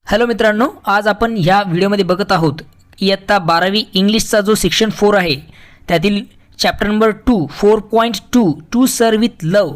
Hello मित्रांनो, आज आपण ह्या व्हिडिओमध्ये बघत आहोत इयत्ता 12वी इंग्लिशचा जो सेक्शन 4 आहे त्यातील chapter number 2 4.2 to sir with love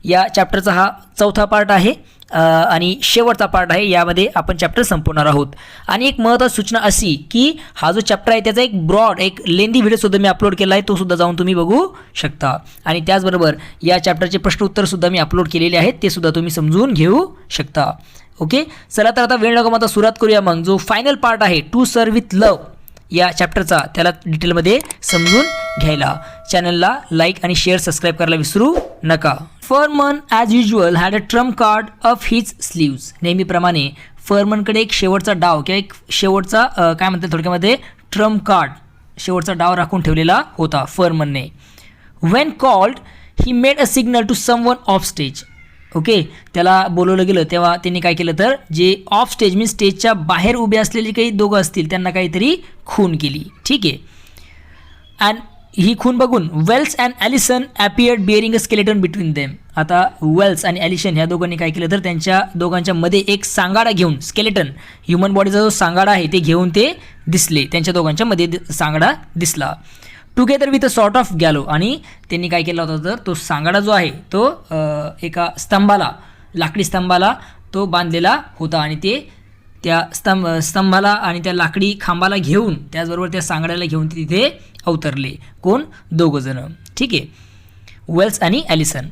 या चॅप्टरचा हा चौथा पार्ट आहे आणि शेवटचा पार्ट आहे. यामध्ये आपण चॅप्टर संपवणार आहोत. आणि एक महत्त्वाची सूचना अशी की हा जो चॅप्टर आहे त्याचा एक ब्रॉड एक लेंदी व्हिडिओसुद्धा मी अपलोड केला आहे, तो सुद्धा जाऊन तुम्ही बघू शकता. आणि त्याचबरोबर या चॅप्टरचे प्रश्न उत्तरसुद्धा मी अपलोड केलेले आहेत, ते सुद्धा तुम्ही समजून घेऊ शकता. ओके, चला तर आता वेळ नका सुरुवात करूया. मग जो फायनल पार्ट आहे टू सर्व विथ लव या चॅप्टरचा त्याला डिटेलमध्ये समजून घ्यायला चॅनलला लाईक आणि शेअर सबस्क्राईब करायला विसरू नका. फर्मन as usual had a Trump card of his sleeves. नेहमीप्रमाणे फर्मनकडे एक शेवटचा डाव किंवा एक शेवटचा काय म्हणतात थोडक्यामध्ये ट्रम्प कार्ड शेवटचा डाव राखून ठेवलेला होता फर्मनने. When called he made a signal to someone off stage. Okay, त्याला बोलवलं गेलं तेव्हा त्यांनी काय केलं तर जे ऑफ स्टेज मीन्स स्टेजच्या बाहेर उभे असलेले काही दोघं असतील त्यांना काहीतरी खून केली. ठीक आहे. अँड ही खून बघून Wells and Allison appeared bearing a skeleton between them. आता वेल्स आणि ॲलिसन ह्या दोघांनी काय केलं तर त्यांच्या दोघांच्या मध्ये एक सांगाडा घेऊन स्केलेटन ह्युमन बॉडीचा जो सांगाडा आहे ते घेऊन ते दिसले. त्यांच्या दोघांच्या मध्ये सांगाडा दिसला. Together with a sort of gallow. आणि त्यांनी काय केला होता तर तो सांगाडा जो आहे तो एका स्तंभाला लाकडी स्तंभाला तो बांधलेला होता आणि ते त्या स्तंभाला आणि त्या लाकडी खांबाला घेऊन त्याचबरोबर त्या सांगाड्याला घेऊन ते तिथे अवतरले. कोण? दोघंजणं. ठीक आहे, वेल्स आणि ॲलिसन.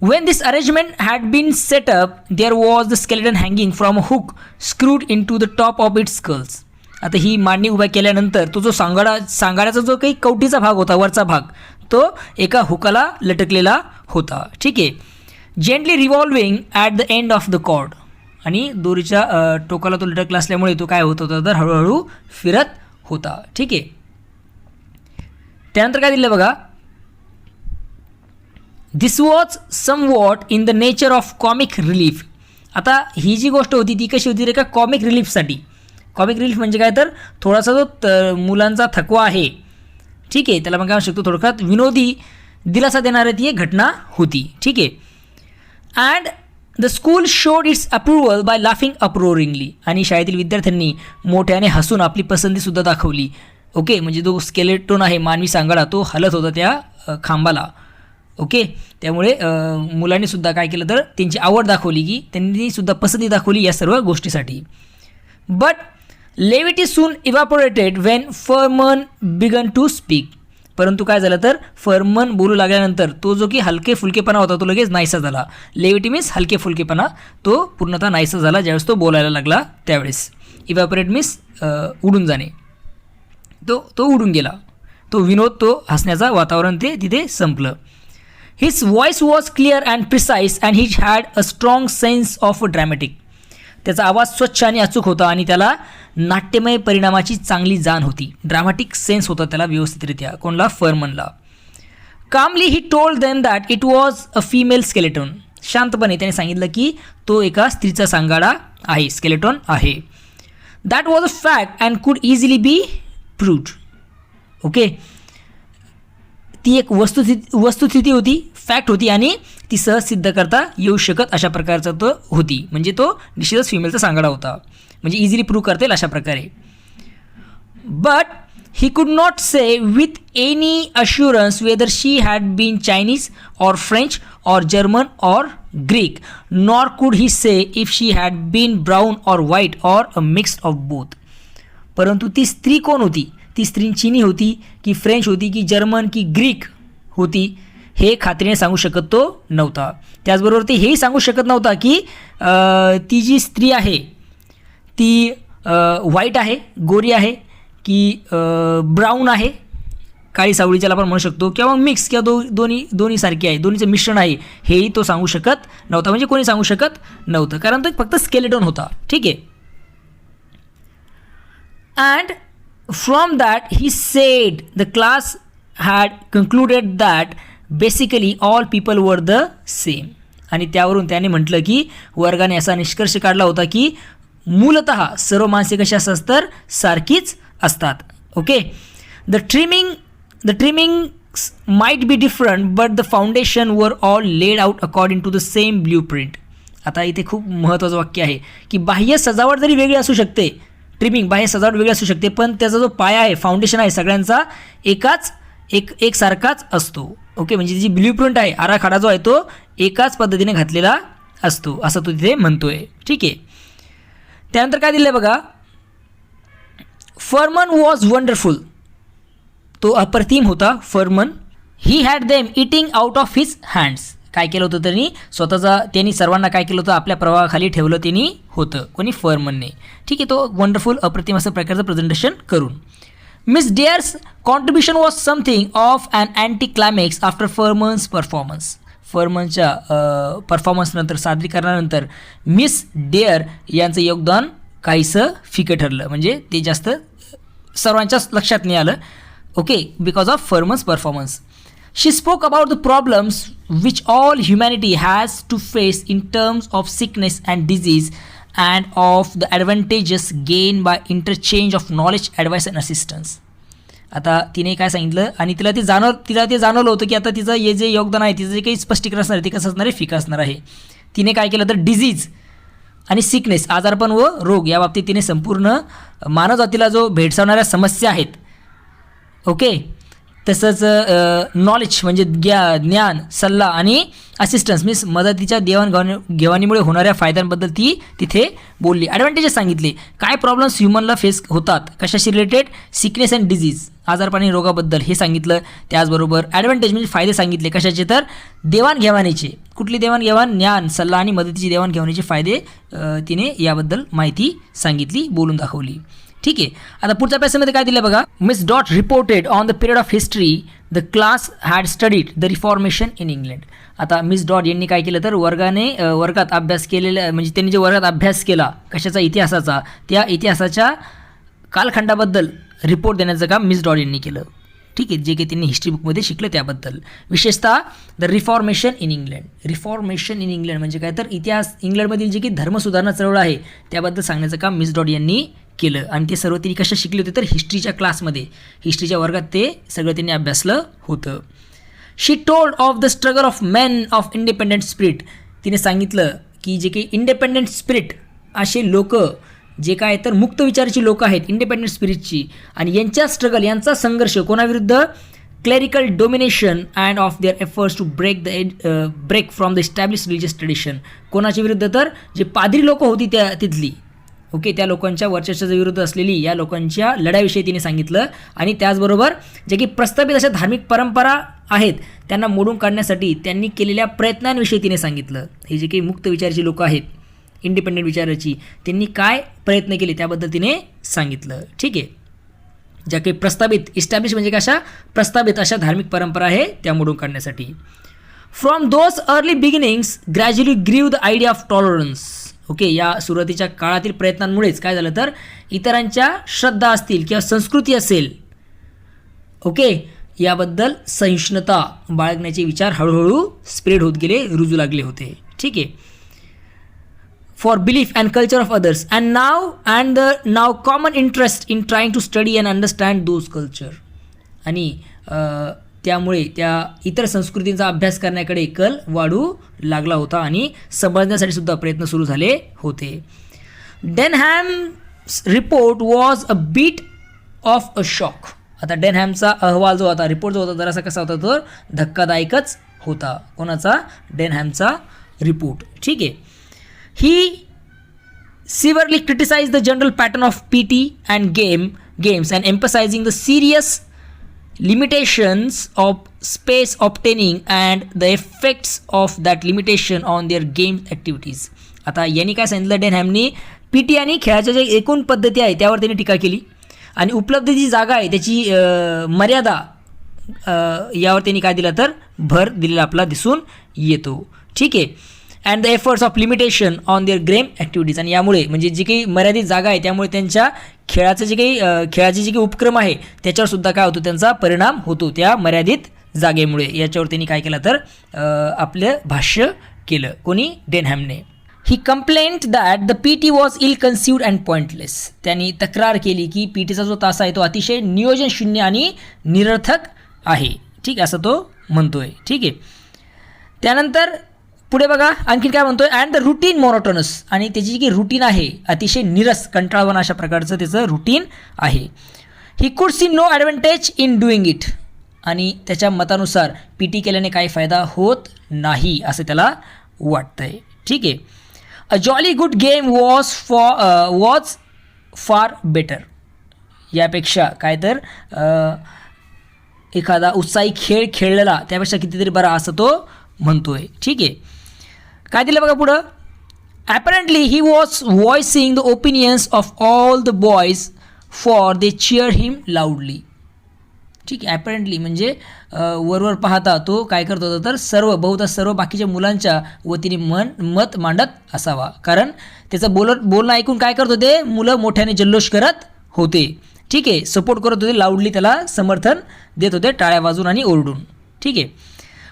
When this arrangement had been set up, there was the skeleton hanging from a hook screwed into the top of its skulls. आता ही मांडणी उभ्या केल्यानंतर तो जो सांगाड्याचा जो काही कवटीचा भाग होता वरचा भाग तो एका हुकाला लटकलेला होता. ठीक आहे. Gently revolving at the end of the cord. आणि दोरीच्या टोकाला तो लटकला असल्यामुळे तो काय होत होता तर हळूहळू फिरत होता. ठीक आहे. त्यानंतर काय दिलं बघा. This was somewhat in the nature of comic relief. आता ही जी गोष्ट होती ती कशी होती रे का कॉमिक रिलीफसाठी. कॉमिक रिलीफ म्हणजे काय तर थोडासा जो मुलांचा थकवा आहे ठीक आहे त्याला मग काय म्हणू शकतो थोडक्यात विनोदी दिलासा देणारी ती एक घटना होती. ठीक आहे. And the school showed its approval by laughing uproariously. आणि शाळेतील विद्यार्थ्यांनी मोठ्याने हसून आपली पसंतीसुद्धा दाखवली. ओके, म्हणजे जो स्केलेटोन आहे मानवी सांगाडा तो हलत होता त्या खांबाला. ओके, त्यामुळे मुलांनीसुद्धा काय केलं तर त्यांची आवड दाखवली की त्यांनीसुद्धा पसंती दाखवली या सर्व गोष्टीसाठी. But levity soon evaporated when Fernman began to speak. परंतु काय झालं तर फर्मन बोलू लागल्यानंतर तो जो की हलके फुलकेपणा होता तो लगेच नाहीसा झाला. लेविटी मीन्स हलके फुलकेपणा तो पूर्णतः नाहीसा झाला ज्यावेळेस तो बोलायला लागला त्यावेळेस. इव्हॅपोरेट मीन्स उडून जाणे. तो उडून गेला. तो विनोद तो हसण्याचा वातावरण ते तिथे संपलं. His voice was clear and precise and he had a strong sense of dramatic. त्याचा आवाज स्वच्छ आणि अचूक होता आणि त्याला नाट्यमय परिणामाची चांगली जाण होती. ड्रामॅटिक सेन्स होता त्याला व्यवस्थितरित्या. कोणला? फर्मनला. Calmly he told them that it was a female skeleton. शांतपणे त्याने सांगितलं की तो एका स्त्रीचा सांगाडा आहे, स्केलेटॉन आहे. That was a fact and कुड इझिली बी प्रूव्ड. ओके, ती एक वस्तुस्थिती होती, फॅक्ट होती आणि ती सहज सिद्ध करता येऊ शकत अशा प्रकारचा तो होती. म्हणजे तो निश्चितच फिमेलचा सांगाडा होता, म्हणजे इझिली प्रूव्ह करता येईल अशा प्रकारे. But he could not say with any assurance whether she had been Chinese or French or German or Greek, nor could he say if she had been brown or white or a mixed of both. परंतु ती स्त्री कोण होती? ती स्त्री चीनी होती की फ्रेंच होती की जर्मन की ग्रीक होती हे खात्रीने सांगू शकत तो नव्हता. त्याचबरोबर ते हेही सांगू शकत नव्हता की ती जी स्त्री आहे ती व्हाईट आहे, गोरी आहे की ब्राऊन आहे, काळी सावळी ज्याला आपण म्हणू शकतो, किंवा मिक्स किंवा दोन्ही सारखी आहे, दोन्हीचं मिश्रण आहे हेही तो सांगू शकत नव्हता. म्हणजे कोणी सांगू शकत नव्हतं कारण तो फक्त स्केलेटॉन होता. ठीक आहे. And from that he said the class had concluded that basically all people were the same. आणि त्यावरून त्याने म्हटलं की वर्गाने असा निष्कर्ष काढला होता की मूलतः सर्व माणसे कशी असतात तर सारखीच असतात. Okay. The trimmings might be different but the foundation were all laid out according to the same blueprint. आता इथे खूप महत्त्वाचं वाक्य आहे की बाह्य सजावट जरी वेगळी असू शकते, ट्रिमिंग बाह्य सजावट वेगळी असू शकते, पण त्याचा जो पाया आहे, फाउंडेशन आहे, सगळ्यांचा एकसारखाच असतो. ओके, म्हणजे जी ब्ल्यूप्रिंट आहे, आराखडा जो आहे तो एकाच पद्धतीने घातलेला असतो असं तो तिथे म्हणतोय. ठीक आहे. त्यानंतर काय दिलं आहे बघा, फर्मन वॉज वंडरफुल, तो अप्रतिम होता फर्मन. He had them eating out of his hands, काय केलं होतं त्यांनी सर्वांना काय केलं होतं, आपल्या प्रभावाखाली ठेवलं त्यांनी होतं, कोणी फर्मनने. ठीक आहे, तो वंडरफुल अप्रतिम असं प्रकारचं प्रेझेंटेशन करून. Miss Dare's contribution was something of an anticlimax after Fernman's performance. फर्मनच्या परफॉर्मन्सनंतर, सादरीकरणानंतर मिस डेअर यांचं योगदान काहीसं फिकं ठरलं, म्हणजे ते जास्त सर्वांच्याच लक्षात नाही आलं. Okay, because of Fernman's performance. She spoke about the problems which all humanity has to face in terms of sickness and disease and of the advantages gain by interchange of knowledge, advice and assistance. आता तिने काय सांगितलं आणि तिला ते जाणवलं होतं की आता तिचं हे जे योगदान आहे, तिचं जे काही स्पष्टीकरण असणार आहे ते कसं असणार आहे, फिकं असणार आहे. तिने काय केलं तर डिझीज आणि सिकनेस, आजारपण व रोग या बाबतीत तिने संपूर्ण मानवजातीला जो भेडसावणाऱ्या समस्या आहेत, ओके, तसंच नॉलेज म्हणजे ज्ञान, सल्ला आणि असिस्टन्स मीन्स मदतीच्या देवाणघेवाणीमुळे होणाऱ्या फायद्यांबद्दल ती तिथे बोलली. ॲडव्हान्टेजेस सांगितले, काय प्रॉब्लेम्स ह्युमनला फेस होतात, कशाशी रिलेटेड, सिकनेस अँड डिझीज, आजारपण आणि रोगाबद्दल हे सांगितलं. त्याचबरोबर ॲडव्हान्टेज म्हणजे फायदे सांगितले, कशाचे तर देवाणघेवाणीचे, कुठली देवाणघेवाण, ज्ञान, सल्ला आणि मदतीची देवाणघेवाणीचे फायदे तिने याबद्दल माहिती सांगितली, बोलून दाखवली. ठीक आहे. आता पुढच्या पॅसेजमध्ये काय दिलं बघा, miss dot reported on the period of history the class had studied the reformation in England. आता मिस डॉट यांनी काय केलं तर वर्गात अभ्यास केलेला, म्हणजे त्यांनी जे वर्गात अभ्यास केला कशाचा, इतिहासाचा, त्या इतिहासाच्या कालखंडाबद्दल रिपोर्ट देण्याचं काम मिस डॉट यांनी केलं. ठीक आहे, जे काही त्यांनी हिस्ट्री बुकमध्ये शिकलं त्याबद्दल, विशेषतः the reformation in England. Reformation in England म्हणजे काय तर इतिहास, इंग्लंडमधील जे काही धर्मसुधारणा चळवळ आहे त्याबद्दल सांगण्याचं काम मिस डॉट यांनी केलं. आणि ते सर्व त्यांनी कशा शिकले होते तर हिस्ट्रीच्या क्लासमध्ये, हिस्ट्रीच्या वर्गात ते सगळं त्यांनी अभ्यासलं होतं. She told of the struggle of men of independent spirit. तिने सांगितलं की जे काही इंडिपेंडंट स्पिरिट असे लोक, जे काय तर मुक्त विचाराची लोक आहेत, इंडिपेंडंट स्पिरिटची, आणि यांच्या स्ट्रगल, यांचा संघर्ष कोणाविरुद्ध, clerical domination and of their efforts to break from the establish religious tradition. कोणाच्या विरुद्ध तर जे पादरी लोक होती तिथली, ओके, त्या लोकांच्या वर्चस्वाच्या विरुद्ध असलेली या लोकांच्या लढाईविषयी तिने सांगितलं. आणि त्याचबरोबर जे की प्रस्थापित अशा धार्मिक परंपरा आहेत त्यांना मोडून काढण्यासाठी त्यांनी केलेल्या प्रयत्नांविषयी तिने सांगितलं. हे जे काही मुक्त विचाराची लोक आहेत, इंडिपेंडंट विचाराची, त्यांनी काय प्रयत्न केले त्याबद्दल तिने सांगितलं. ठीक आहे, ज्या काही प्रस्थापित, इस्टॅब्लिश म्हणजे कशा प्रस्थापित अशा धार्मिक परंपरा आहे त्या मोडून काढण्यासाठी. From those early beginnings gradually grew the idea of tolerance. Okay, या सुरुवातीच्या काळातील प्रयत्नांमुळेच काय झालं तर इतरांच्या श्रद्धा असतील किंवा संस्कृती असेल, ओके, याबद्दल सहिष्णुता बाळगण्याचे विचार हळूहळू स्प्रेड होत गेले, रुजू लागले होते. ठीक आहे. For belief and culture of others and now common interest in trying to study and understand those culture. आणि त्यामुळे त्या इतर संस्कृतींचा अभ्यास करण्याकडे कल वाढू लागला होता आणि समजण्यासाठी सुद्धा प्रयत्न सुरू झाले होते. Denham's report was a bit of a shock. आता डेनहॅमचा अहवाल जो होता, रिपोर्ट जो होता, जरासा कसा होता तर धक्कादायकच होता. कोणाचा? डेनहॅमचा रिपोर्ट. ठीक आहे. ही severely criticized the general pattern of PT and games and emphasizing the serious limitations of space obtaining and the effects of that limitation on their game activities. आता यांनी काय सांगितलं, डेनहॅमनी PT आणि खेळाच्या जे एकूण पद्धती आहे त्यावर त्यांनी टीका केली आणि उपलब्ध जी जागा आहे त्याची मर्यादा यावर त्यांनी काय दिला तर भर दिलेला आपला दिसून येतो. ठीक आहे. And the efforts of limitation on their game activities. आणि यामुळे म्हणजे जी काही मर्यादित जागा आहे त्यामुळे त्यांच्या खेळाचे जे काही उपक्रम आहे त्याच्यावर सुद्धा काय होतो, त्यांचा परिणाम होतो त्या मर्यादित जागेमुळे. याच्यावर त्यांनी काय केलं तर आपलं भाष्य केलं. कोणी? डेनहॅमने. He complained that the PT was ill conceived and pointless. त्यांनी तक्रार केली की PTचा जो तास आहे तो अतिशय नियोजन शून्य आणि निरर्थक आहे. ठीक आहे, असं तो म्हणतोय. ठीक आहे. त्यानंतर पुढे बघा आणखी काय म्हणतोय, अँड द रुटीन मोनोटोनस, आणि त्याची जी रुटीन आहे अतिशय निरस कंटाळवाणं अशा प्रकारचं त्याचं रुटीन आहे. He could see no advantage in doing it, आणि त्याच्या मतानुसार पी टी केल्याने काही फायदा होत नाही असं त्याला वाटतंय. ठीक आहे. अ jolly good game was far better, यापेक्षा काय तर एखादा उत्साही खेळ खेळलेला त्यापेक्षा कितीतरी बरा असं तो म्हणतोय. ठीक आहे. काय दिलं बघा पुढं, apparently he was voicing the opinions of all the boys for they cheered him loudly. ठीक आहे. ॲपरंटली म्हणजे वरवर पाहता तो काय करत होता तर बहुधा सर्व बाकीच्या मुलांच्या वतीने मत मांडत असावा, कारण त्याचं बोलणं ऐकून काय करत होते मुलं मोठ्याने जल्लोष करत होते. ठीक आहे. सपोर्ट करत होते, लाऊडली त्याला समर्थन देत होते टाळ्या वाजून आणि ओरडून. ठीक आहे.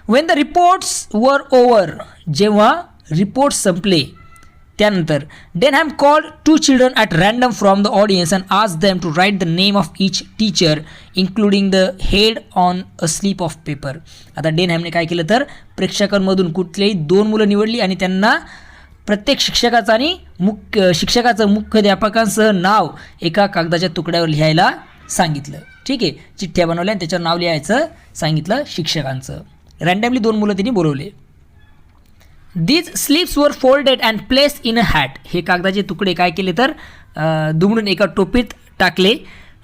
When the reports were over, जेव्हा रिपोर्ट्स संपले त्यानंतर, Denham called 2 children at random from the audience and asked them to write the name of each teacher including the head on a slip of paper. आता डेनहॅमने काय केलं तर प्रेक्षकांमधून कुठल्याही 2 मुलं निवडली आणि त्यांना प्रत्येक शिक्षकाचं आणि मुख्याध्यापकांसह नाव एका कागदाच्या तुकड्यावर लिहायला सांगितलं. ठीक आहे. चिठ्ठ्या बनवल्या आणि त्याच्यावर नाव लिहायचं सांगितलं शिक्षकांचं. रँडमली 2 मुलं त्यांनी बोलवले. दीज स्लिप्स वर folded and place in a hat, हे कागदाचे तुकडे काय केले तर दुमडून एका टोपीत टाकले.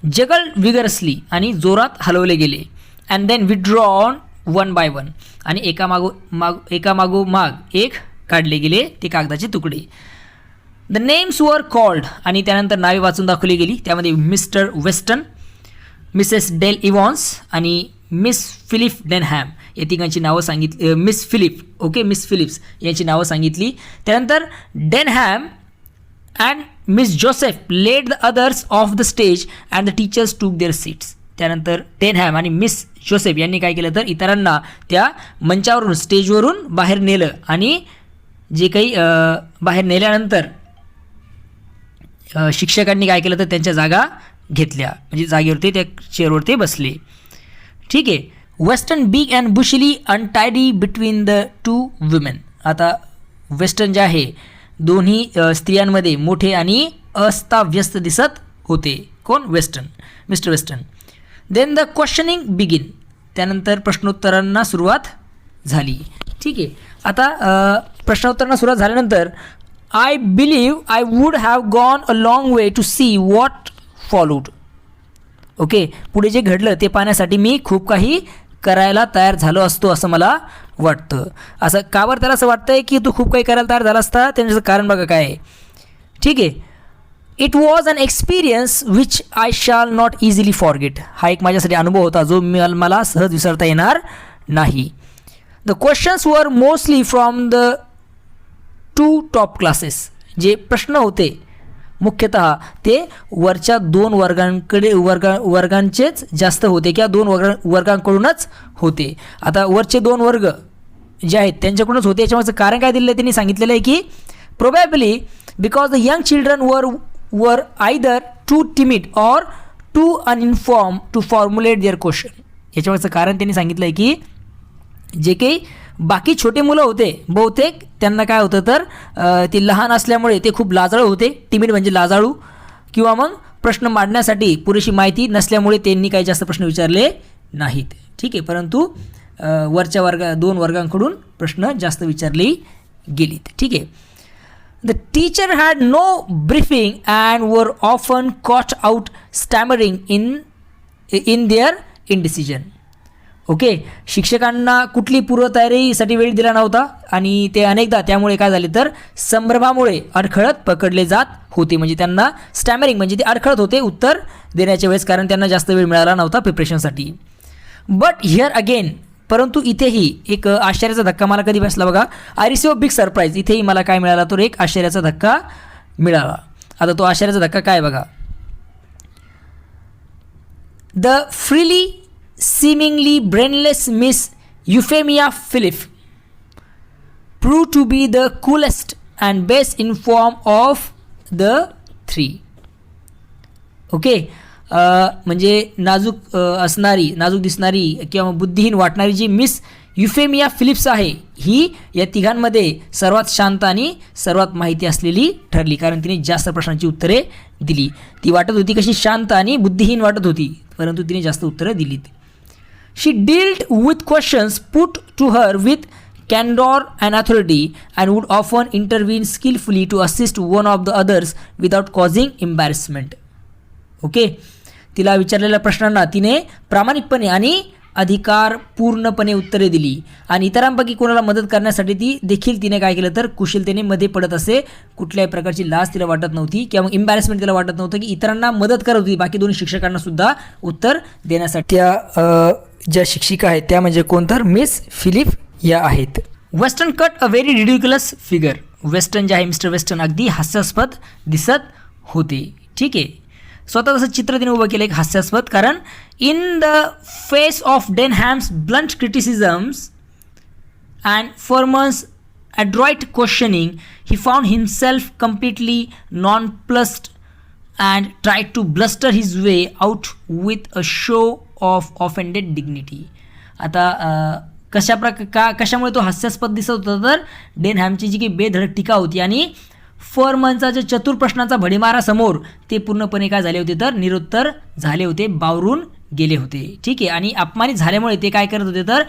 जगल विगरसली, आणि जोरात हलवले गेले. अँड देन विथड्रॉन 1 by 1, आणि एकामागोमाग एक काढले गेले ते कागदाचे तुकडे. द नेम्स वर कॉल्ड, आणि त्यानंतर नावे वाचून दाखवली गेली. त्यामध्ये मिस्टर वेस्टन, मिसेस डेल इव्हॉन्स आणि मिस फिलिप डेनहॅम या तिघांची नावं सांगितली. मिस फिलिप्स यांची नावं सांगितली. त्यानंतर Denham and Miss Joseph led the others off the stage and the teachers took their seats. त्यानंतर डेनहॅम आणि मिस जोसेफ यांनी काय केलं तर इतरांना त्या मंचावरून स्टेजवरून बाहेर नेलं, आणि जे काही बाहेर नेल्यानंतर शिक्षकांनी काय केलं तर त्यांच्या जागा घेतल्या, म्हणजे जागेवरती त्या चेअरवरती बसले. ठीक आहे. Weston big and bushily untidy between the 2 women. आता वेस्टर्न जे आहे दोन्ही स्त्रियांमध्ये मोठे आणि अस्ताव्यस्त दिसत होते. कोण? Western, Mister Western. Then the questioning begin, त्यानंतर प्रश्नोत्तरांना सुरुवात झाली. ठीक आहे. आता प्रश्नोत्तरांना सुरुवात झाल्यानंतर, I believe I would have gone a long way to see what followed. Okay. पुढे जे घडलं ते पाहण्यासाठी मी खूप काही करायला तयार झालो असतो असं मला वाटतं. असं का बरं त्याला असं वाटतं आहे की तू खूप काही करायला तयार झाला असता, त्याचं कारण बघा काय आहे. ठीक आहे. It was an experience which I shall not easily forget. हा एक माझ्यासाठी अनुभव होता जो मला सहज विसरता येणार नाही. The questions were mostly from the 2 top classes. जे प्रश्न होते मुख्यतः ते वरच्या 2 वर्गांचेच जास्त होते किंवा 2 वर्गांकडूनच होते. आता वरचे 2 वर्ग जे आहेत त्यांच्याकडूनच होते. याच्यामागचं कारण काय दिलेलं आहे त्यांनी सांगितलेलं आहे की probably because the young children were either too timid or too uninformed to formulate their question. याच्यामागचं कारण त्यांनी सांगितलं आहे की जे काही बाकी छोटे मुलं होते बहुतेक त्यांना काय होतं तर ते लहान असल्यामुळे ते खूप लाजाळू होते. टिमिड म्हणजे लाजाळू, किंवा मग प्रश्न मांडण्यासाठी पुरेशी माहिती नसल्यामुळे त्यांनी काही जास्त प्रश्न विचारले नाहीत. ठीक आहे. परंतु वरच्या 2 वर्गांकडून प्रश्न जास्त विचारले गेलीत. ठीक आहे. The teacher had no briefing and were often caught out stammering in their indecision. Okay. शिक्षकांना कुठली पूर्वतयारीसाठी वेळ दिला नव्हता आणि ते अनेकदा त्यामुळे काय झाले तर संभ्रमामुळे अडखळत पकडले जात होते. म्हणजे त्यांना स्टॅमरिंग म्हणजे ते अडखळत होते उत्तर देण्याच्या वेळेस, कारण त्यांना जास्त वेळ मिळाला नव्हता प्रिपरेशनसाठी. बट हिअर अगेन, परंतु इथेही एक आश्चर्याचा धक्का मला कधी बसला बघा. I receive a big surprise. इथेही मला काय मिळाला तर एक आश्चर्याचा धक्का मिळाला. आता तो आश्चर्याचा धक्का काय बघा. The freely seemingly brainless Miss Euphemia Philip proved to be the coolest and best informed of the 3. Okay. म्हणजे नाजूक दिसणारी किंवा बुद्धिहीन वाटणारी जी मिस युफेमिया फिलिप्स आहे ही या तिघांमध्ये सर्वात शांत आणि सर्वात माहिती असलेली ठरली, कारण तिने जास्त प्रश्नांची उत्तरे दिली. ती वाटत होती कशी शांत आणि बुद्धिहीन वाटत होती, परंतु तिने जास्त उत्तरं दिलीत. She dealt with questions put to her with candor and authority and would often intervene skillfully to assist one of the others without causing embarrassment. Okay, तिला विचारलेल्या प्रश्नांना तिने प्रामाणिकपणे आणि अधिकारपूर्णपणे उत्तरे दिली आणि इतरांपैकी कोणाला मदत करण्यासाठी ती देखील तिने काय केलं तर कुशलतेने मध्ये पडत असे. कुठल्याही प्रकारची लाज तिला वाटत नव्हती किंवा एम्बॅरेसमेंट तिला वाटत नव्हतं की इतरांना मदत करत होती बाकी दोन्ही शिक्षकांना सुद्धा उत्तर देण्यासाठी. त्या ज्या शिक्षिका आहेत त्या म्हणजे कोण तर मिस फिलिप या आहेत. Western cut a very ridiculous figure. Western जे आहे मिस्टर वेस्टर्न अगदी हास्यास्पद दिसत होते. ठीक आहे, स्वतः तसं चित्र तिने उभं केलं एक हास्यास्पद, कारण in the face of Denham's blunt criticisms and Fernman's adroit questioning, he found himself completely nonplussed and tried to bluster his way out with a show of offended dignity. आता कशामुळे तो हास्यास्पद दिसत होता तर डेनहॅमची जी काही बेधडक टीका होती आणि फर्मनचा जे चतुर प्रश्नाचा भडीमारासमोर ते पूर्णपणे काय झाले होते तर निरुत्तर झाले होते, बावरून गेले होते. ठीक आहे, आणि अपमानित झाल्यामुळे ते काय करत होते तर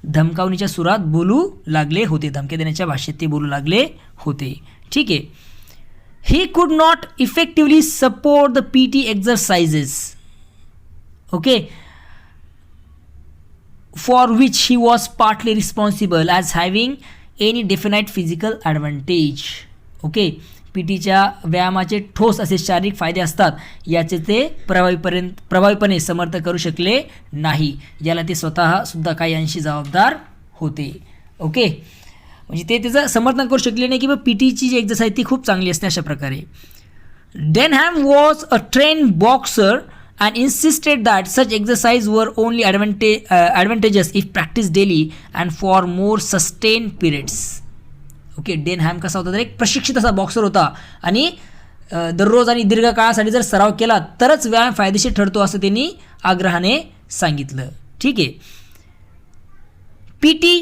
धमकावणीच्या सुरात बोलू लागले होते, धमकी देण्याच्या भाषेत ते बोलू लागले होते. ठीक आहे, he could not effectively support the PT exercises. Okay, for which he was partly responsible as having any definite physical advantage. Okay, PTच्या व्यायामाचे ठोस असे शारीरिक फायदे असतात याचे ते प्रभावीपणे समर्थन करू शकले नाही, याला ते स्वतःसुद्धा काही अंशी जबाबदार होते. ओके, म्हणजे ते त्याचं समर्थन करू शकले नाही की मग PTची जी एक्झरसाइज ती खूप चांगली असते अशा प्रकारे. Denham was a trained boxer and insisted that such exercise were only advantageous if practiced daily and for more sustained periods. Okay, Denham कसा होता तर एक प्रशिक्षित असा बॉक्सर होता आणि दररोज आणि दीर्घ काळासाठी जर सराव केला तरच व्यायाम फायदेशीर ठरतो असं त्यांनी आग्रहाने सांगितलं. ठीक आहे, PT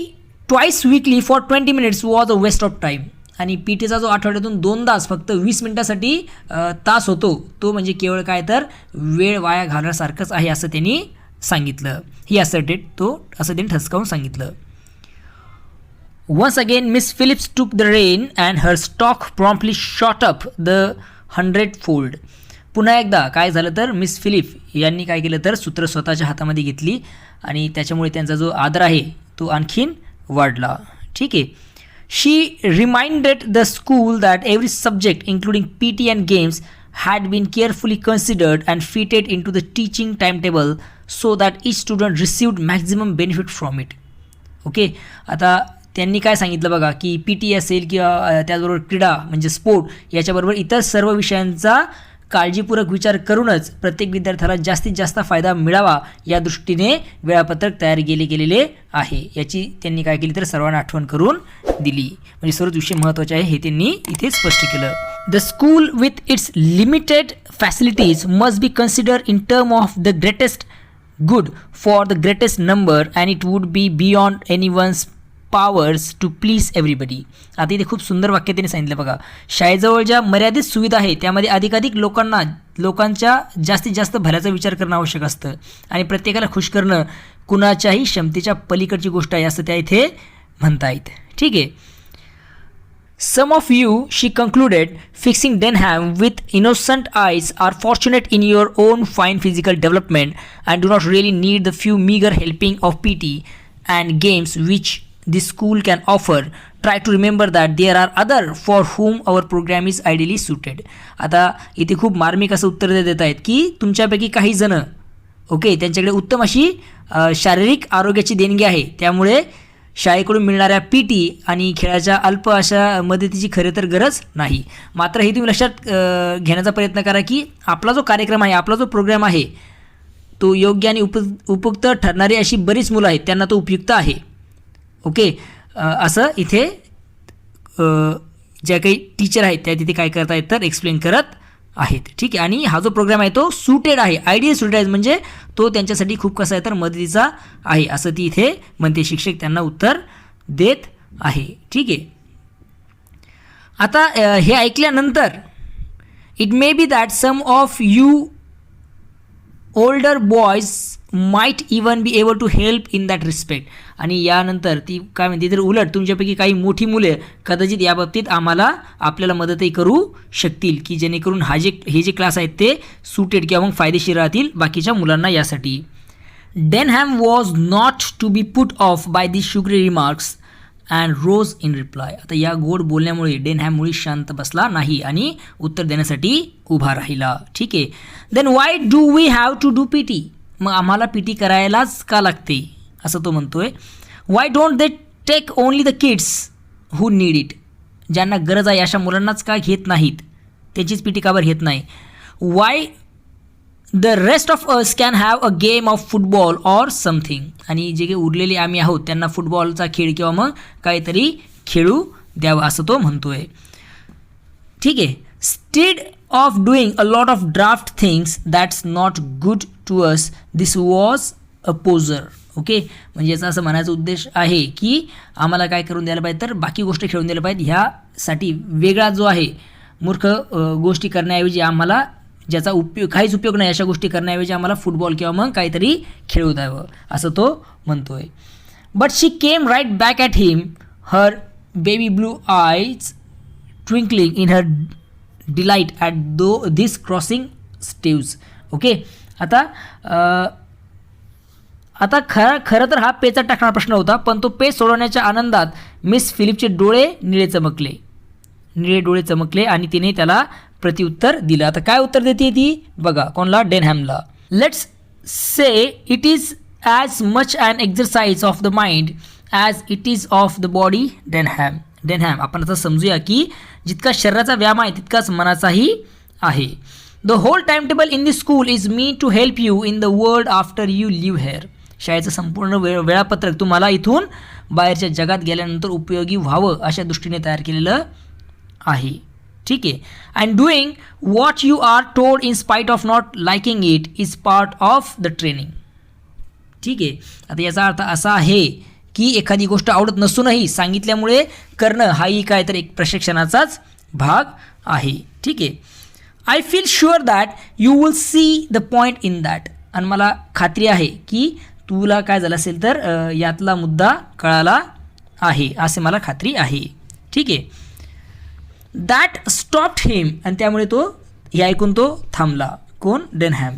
twice weekly for 20 minutes was a waste of time. आणि PTचा जो आठवड्यातून 2दाच फक्त 20 मिनिटासाठी तास होतो तो म्हणजे केवळ काय तर वेळ वाया घालण्यासारखंच आहे असं त्यांनी सांगितलं. ही असर्टेड तो असं त्यांनी ठसकावून सांगितलं. Once again Miss Phillips took the rein and her stock promptly shot up the 100-fold. पुन्हा एकदा काय झालं तर मिस फिलिप यांनी काय केलं तर सूत्र स्वतःच्या हातामध्ये घेतली आणि त्याच्यामुळे त्यांचा जो आदर आहे तो आणखीन वाढला. ठीक आहे, she reminded the school that every subject including PT and games had been carefully considered and fitted into the teaching timetable so that each student received maximum benefit from it. Okay, आता त्यांनी काय सांगितलं बघा की PT असेल किंवा त्याचबरोबर क्रीडा म्हणजे स्पोर्ट याच्याबरोबर इतर सर्व विषयांचा काळजीपूर्वक विचार करूनच प्रत्येक विद्यार्थ्याला जास्तीत जास्त फायदा मिळावा या दृष्टीने वेळापत्रक तयार गेलेले आहे याची त्यांनी काय केली तर सर्वांना आठवण करून दिली. म्हणजे सर्वच विषय महत्त्वाचे आहे हे त्यांनी इथे स्पष्ट केलं. The school with its limited facilities must be consider in term of the greatest good for the greatest number and it would be beyond anyone's powers to please everybody. आता इथे खूप सुंदर वाक्य त्यांनी सांगितलं बघा, शाळेजवळ ज्या मर्यादित सुविधा आहे त्यामध्ये अधिकाधिक लोकांच्या जास्तीत जास्त भल्याचा विचार करणं आवश्यक असतं आणि प्रत्येकाला खुश करणं कुणाच्याही क्षमतेच्या पलीकडची गोष्ट आहे असं त्या इथे म्हणतायत. ठीक आहे, Some of you, she concluded, fixing Denham with innocent eyes, are fortunate in your own fine physical development and do not really need the few meager helping of PT and games which the school can offer. Try to remember that there are other for whom our program is ideally suited. आता इथे खूप मार्मिक असं उत्तर देत आहेत की तुमच्यापैकी काही जण ओके त्यांच्याकडे उत्तम अशी शारीरिक आरोग्याची देणगी आहे, त्यामुळे शाळेकडून मिळणाऱ्या PT आणि खेळाच्या अल्प अशा मदतीची खरे तर गरज नाही. मात्र हे तुम्ही लक्षात घेण्याचा प्रयत्न करा की आपला जो कार्यक्रम आहे, आपला जो प्रोग्राम आहे तो योग्य आणि उपयुक्त ठरणारी अशी बरीच मुलं आहेत, त्यांना तो उपयुक्त आहे. ओके, असं इथे ज्या काही टीचर आहेत त्या तिथे काय करतायत तर एक्सप्लेन करत आहेत. ठीक आहे, आणि हा जो प्रोग्राम आहे तो सुटेड आहे, आयडियल सुटेड आहे, म्हणजे तो त्यांच्यासाठी खूप कसा आहे तर मदतीचा आहे असं ती इथे म्हणते. शिक्षक त्यांना उत्तर देत आहे. ठीक आहे, आता हे ऐकल्यानंतर it may be that some of you older boys might even be able to help in that respect. आणि यानंतर ती काय म्हणते तर उलट तुमच्यापैकी काही मोठी मुले कदाचित याबाबतीत आपल्याला मदतही करू शकतील, की जेणेकरून हे जे क्लास आहेत ते सुटेड किंवा मग फायदेशीर राहतील बाकीच्या मुलांना यासाठी. Denham was not to be put off by this sugary remarks and rose in reply. आता या गोड बोलण्यामुळे डेनहॅम मुळी शांत बसला नाही आणि उत्तर देण्यासाठी उभा राहिला. ठीक आहे, then why do we have to do P T. मग आम्हाला पी टी करायलाच का लागते असं तो म्हणतोय. Why don't they take only the kids who need it. ज्यांना गरज आहे अशा मुलांनाच का घेत नाहीत, त्याचीच पी टी का बरं घेत नाही. Why the rest of us can have a game of football or something. आणि जे काही उरलेले आम्ही आहोत त्यांना फुटबॉलचा खेळ किंवा मग काहीतरी खेळू द्यावं असं तो म्हणतोय. ठीक आहे, stead of doing a lot of draft things that's not good to us this was a poser. Okay, म्हणजे याचा असं म्हणायचा उद्देश आहे की आम्हाला काय करून द्यायला पाहिजे तर बाकी गोष्टी खेळून द्यायला पाहिजे. ह्यासाठी वेगळा जो आहे मूर्ख गोष्टी करण्याऐवजी आम्हाला ज्याचा काहीच उपयोग नाही अशा गोष्टी करण्याऐवजी आम्हाला फुटबॉल किंवा मग काहीतरी खेळू द्यावं असं तो म्हणतोय. But she came right back at him, her baby blue eyes twinkling in her delight at this crossing staves. Okay, आता खरं तर हा पेचा टाकणारा प्रश्न होता, पण तो पेच सोडवण्याच्या आनंदात मिस फिलिपचे निळे डोळे चमकले आणि तिने त्याला प्रत्युत्तर दिलं. आता काय उत्तर देते ती बघा, कोणला? डेनहॅमला. Let's say it is as much an exercise of the mind as it is of the body. Denham आपण आता समजूया की जितका शरीराचा व्यायाम आहे तितकाच मनाचाही आहे. The whole timetable in this school is me to help you in the world after you leave here. शाळेचं संपूर्ण वेळापत्रक तुम्हाला इथून बाहेरच्या जगात गेल्यानंतर उपयोगी व्हावं अशा दृष्टीने तयार केलेलं आहे. ठीक आहे, and doing what you are told in spite of not liking it is part of the training. ठीक आहे, आता याचा अर्थ असा आहे की एखादी गोष्ट आवडत नसूनही सांगितल्यामुळे करणं हाही काय तर एक प्रशिक्षणाचाच भाग आहे. ठीक आहे, I feel sure that you will see the point in that. आणि मला खात्री आहे की तुला काय झालं असेल तर यातला मुद्दा कळाला आहे असे मला खात्री आहे. ठीक आहे, दॅट स्टॉप्ड हिम. आणि त्यामुळे तो हे ऐकून तो थांबला. कोण? Denham.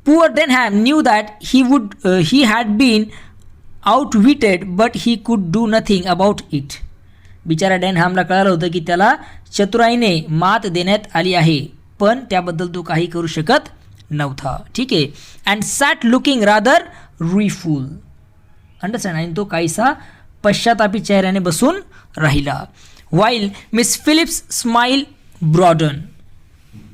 Poor Denham knew that he had been outwitted but he could do nothing about it. बिचारा डेनहॅमला कळालं होतं की त्याला चतुराईने मात देण्यात आली आहे, पण त्याबद्दल तो काही करू शकत नव्हता. ठीक आहे, and sat looking rather rueful. Understand. आणि तो काहीसा पश्चातापी चेहऱ्याने बसून राहिला. While Miss Phillips smiled broadly.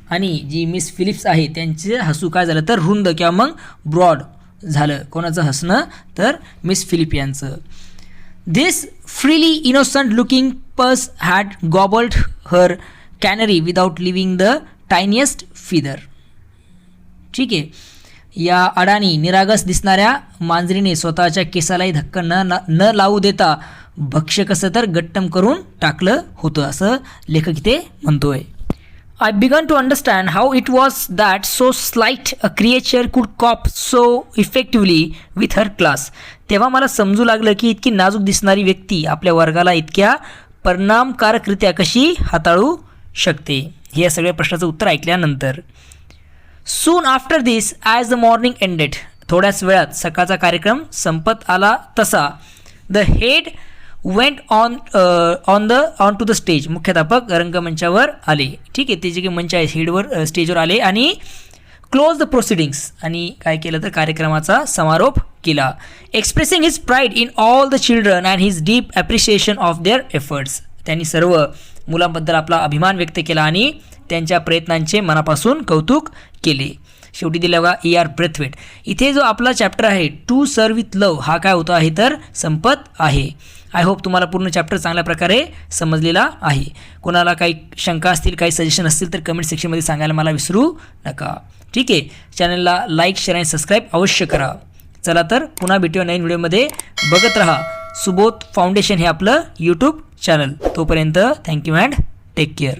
आणि जी मिस फिलिप्स आहे त्यांचे हसू काय झालं तर रुंद किंवा मग ब्रॉड झालं. कोणाचं हसणं तर मिस फिलिप यांचं. This freely innocent looking puss had gobbled her canary without leaving the tiniest feather. ठीक आहे, या अडाणी निरागस दिसणाऱ्या मांजरीने स्वतःच्या केसालाही धक्का न लावू देता भक्ष्य कसं तर गट्टम करून टाकलं होतं असं लेखक इथे म्हणतोय. I began to understand how it was that so slight a creature could cope so effectively with her class. तेव्हा मला समजू लागलं की इतकी नाजूक दिसणारी व्यक्ती आपल्या वर्गाला इतक्या परिणामकारकरित्या कशी हाताळू शकते. हे या सगळ्या प्रश्नाचं उत्तर ऐकल्यानंतर. Soon after this, as the morning ended, थोड्याच वेळात सकाळचा कार्यक्रम संपत आला तसा the head went on to the stage. मुख्याध्यापक रंगमंचावर आले. ठीक आहे, ते जे काही मंच आहे हेडवर स्टेजवर आले आणि क्लोज द प्रोसिडिंग्स. आणि काय केलं तर कार्यक्रमाचा समारोप केला. Expressing his pride in all the children and his deep appreciation of their efforts. त्यांनी सर्व मुलांबद्दल आपला अभिमान व्यक्त केला आणि त्यांच्या प्रयत्नांचे मनापासून कौतुक केले. शेवटी दिला बघा E.R. ब्रेथवेट. इथे जो आपला चॅप्टर आहे टू सर्व विथ लव हा काय होतो आहे तर संपत आहे. आय होप तुम्हाला पूर्ण चॅप्टर चांगल्या प्रकारे समजलेला आहे. कोणाला काही शंका असतील, काही सजेशन असतील तर कमेंट सेक्शनमध्ये सांगायला मला विसरू नका. ठीक आहे. चॅनलला लाईक, शेअर आणि सबस्क्राईब अवश्य करा. चला तर पुन्हा भेटूया नवीन व्हिडिओमध्ये. बघत रहा सुबोध फाउंडेशन हे आपलं यूट्यूब चॅनल. तोपर्यंत थँक्यू अँड टेक केअर.